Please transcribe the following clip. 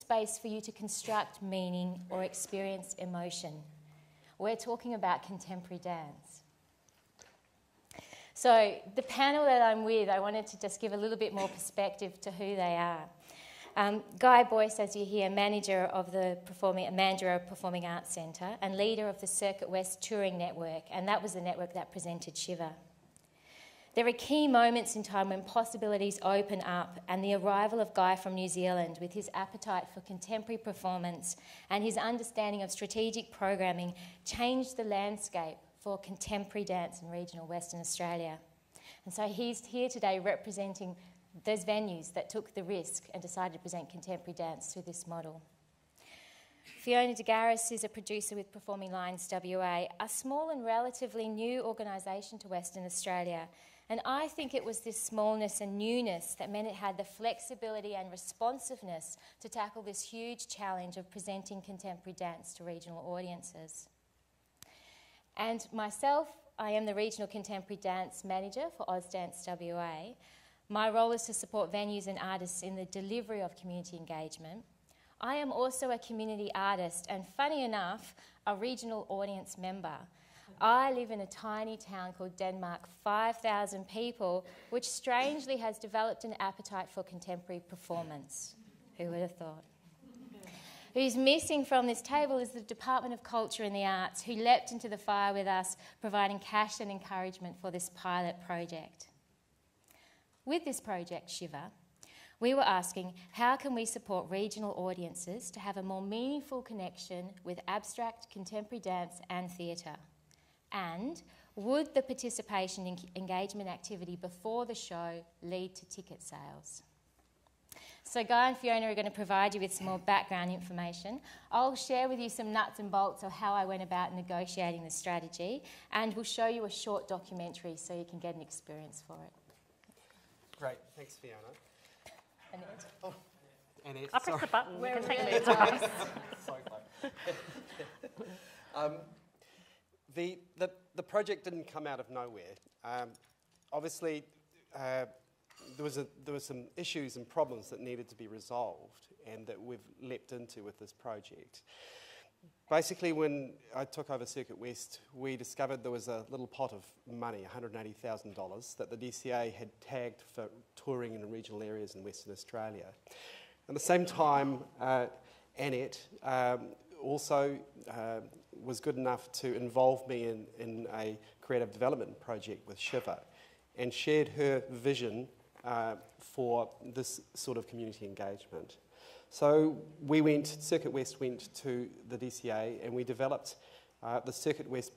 space for you to construct meaning or experience emotion. We're talking about contemporary dance. So the panel that I'm with, I wanted to just give a little bit more perspective to who they are. Guy Boyce, as you hear, manager of the Mandurah Performing Arts Centre and leader of the Circuit West Touring Network, and that was the network that presented Shiva. There are key moments in time when possibilities open up, and the arrival of Guy from New Zealand with his appetite for contemporary performance and his understanding of strategic programming changed the landscape for contemporary dance in regional Western Australia. And so he's here today representing those venues that took the risk and decided to present contemporary dance through this model. Fiona de Garis is a producer with Performing Lines WA, a small and relatively new organisation to Western Australia. And I think it was this smallness and newness that meant it had the flexibility and responsiveness to tackle this huge challenge of presenting contemporary dance to regional audiences. And myself, I am the Regional Contemporary Dance Manager for AusDance WA. My role is to support venues and artists in the delivery of community engagement. I am also a community artist and, funny enough, a regional audience member. I live in a tiny town called Denmark, 5,000 people, which strangely has developed an appetite for contemporary performance. Who would have thought? Who's missing from this table is the Department of Culture and the Arts, who leapt into the fire with us, providing cash and encouragement for this pilot project. With this project, Shiva, we were asking, how can we support regional audiences to have a more meaningful connection with abstract contemporary dance and theatre? And would the participation in engagement activity before the show lead to ticket sales? So Guy and Fiona are going to provide you with some more background information. I'll share with you some nuts and bolts of how I went about negotiating the strategy, and we'll show you a short documentary so you can get an experience for it. Great, thanks Fiona. Annette. Oh, Annette, I pressed the button. Where you can are take we it. going? So close. The project didn't come out of nowhere. Obviously, there were some issues and problems that needed to be resolved and that we've leapt into with this project. Basically, when I took over Circuit West, we discovered there was a little pot of money, $180,000, that the DCA had tagged for touring in regional areas in Western Australia. At the same time, Annette also was good enough to involve me in a creative development project with Shiva and shared her vision for this sort of community engagement. So Circuit West went to the DCA and we developed the Circuit West